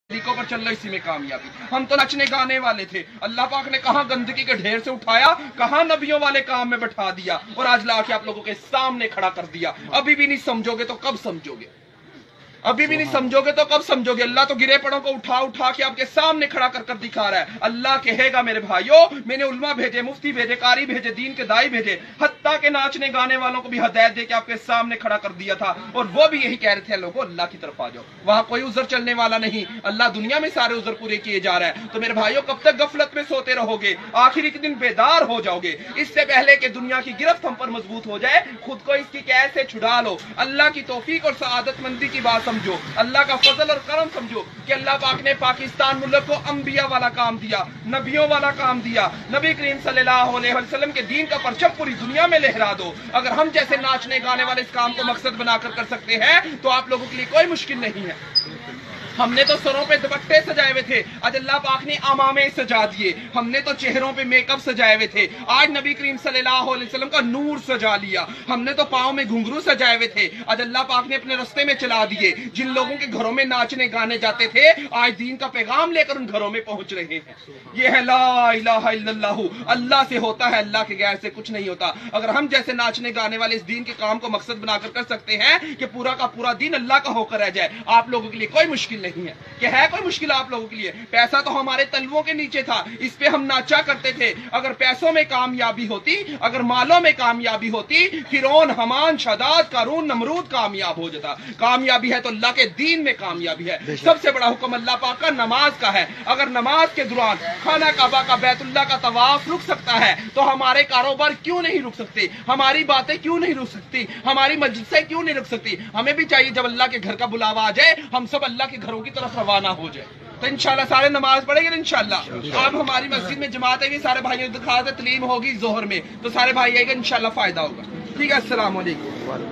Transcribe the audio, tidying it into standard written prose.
طریقوں پر چل رہا اسی میں کامیابی. ہم تو نچنے گانے والے تھے, اللہ پاک نے کہاں گندگی کے ڈھیر سے اٹھایا, کہاں نبیوں والے کام میں بٹھا دیا, اور آج لا کے آپ لوگوں کے سامنے کھڑا کر دیا. ابھی بھی نہیں سمجھو گے تو کب سمجھو گے؟ ابھی بھی نہیں سمجھو گے تو کب سمجھو گے؟ اللہ تو گرے پڑوں کو اٹھا اٹھا کے آپ کے سامنے کھڑا کر کر دکھا رہا ہے. اللہ کہے گا میرے بھائیوں, میں نے علماء بھیجے, مفتی بھیجے, قاری بھیجے, دین کے دائی بھیجے, حتیٰ کہ ناچنے گانے والوں کو بھی ہدایت دے کے آپ کے سامنے کھڑا کر دیا تھا, اور وہ بھی یہی کہہ رہے تھے لوگوں اللہ کی طرف آ جاؤ. وہاں کوئی عذر چلنے والا نہیں, اللہ دنیا میں سارے عذر پورے کیے جا رہا ہے. تو میرے بھائیوں کب تک غفلت میں سوتے رہو گے؟ آخر ایک دن بیدار ہو جاؤ گے. اس سے پہلے کہ دنیا کی گرفت ہم پر مضبوط ہو جائے, خود کو اس کی قید سے چھڑا لو. اللہ کی توفیق اور سعادت مندی کی بات سمجھو, اللہ کا فضل اور کرم سمجھو کہ اللہ پاک نے پاکستان ملک کو انبیاء والا کام دیا, نبیوں والا کام دیا. نبی کریم صلی اللہ علیہ وسلم کے دین کا پرچم پوری دنیا میں لہرا دو. اگر ہم جیسے ناچنے گانے والے اس کام کو مقصد بنا کر سکتے ہیں تو آپ لوگوں کے لیے کوئی مشکل نہیں ہے. ہم نے تو سروں پہ دوپٹے سجائے ہوئے تھے, آج اللہ پاک نے امامے سجا دیے. ہم نے تو چہروں پہ میک اپ سجائے ہوئے تھے, آج نبی کریم صلی اللہ علیہ وسلم کا نور سجا لیا. ہم نے تو پاؤں میں گھنگرو سجائے ہوئے تھے, آج اللہ پاک نے اپنے رستے میں چلا دیے. جن لوگوں کے گھروں میں ناچنے گانے جاتے تھے, آج دین کا پیغام لے کر ان گھروں میں پہنچ رہے ہیں. یہ ہے لا الہ الا اللہ, اللہ سے ہوتا ہے, اللہ کے غیر سے کچھ نہیں ہوتا. اگر ہم جیسے ناچنے گانے والے اس دین کے کام کو مقصد بنا کر سکتے ہیں کہ پورا کا پورا دین اللہ کا ہو کر رہ جائے, آپ لوگوں کے لیے کوئی مشکل نہیں ہے. کہ ہے کوئی مشکل آپ لوگوں کے لیے؟ پیسہ تو ہمارے تلووں کے نیچے تھا, اس پہ ہم ناچا کرتے تھے. اگر پیسوں میں کامیابی ہوتی, اگر مالوں میں کامیابی ہوتی, فرعون, حمان, شداد, قارون, نمرود کامیاب ہو جاتا. کامیابی ہے تو اللہ کے دین میں کامیابی ہے. سب سے بڑا حکم اللہ پاک کا نماز کا ہے. اگر نماز کے دوران خانہ کعبہ کا, بیت اللہ کا طواف رک سکتا ہے تو ہمارے کاروبار کیوں نہیں رک سکتے؟ ہماری باتیں کیوں نہیں رک سکتی؟ ہماری مجلسیں کیوں نہیں رک سکتی؟ ہمیں بھی چاہیے جب اللہ کے گھر کا بلاوا آ جائے ہم سب اللہ کے گھروں کی طرف روانہ ہو جائے. تو انشاءاللہ سارے نماز پڑھیں گے انشاءاللہ. اب ہماری مسجد میں جماعت ہے, سارے بھائیوں دکھا دے, تعلیم ہوگی ظہر میں, تو سارے بھائی آئے گا انشاءاللہ, فائدہ ہوگا. ٹھیک ہے, السلام علیکم.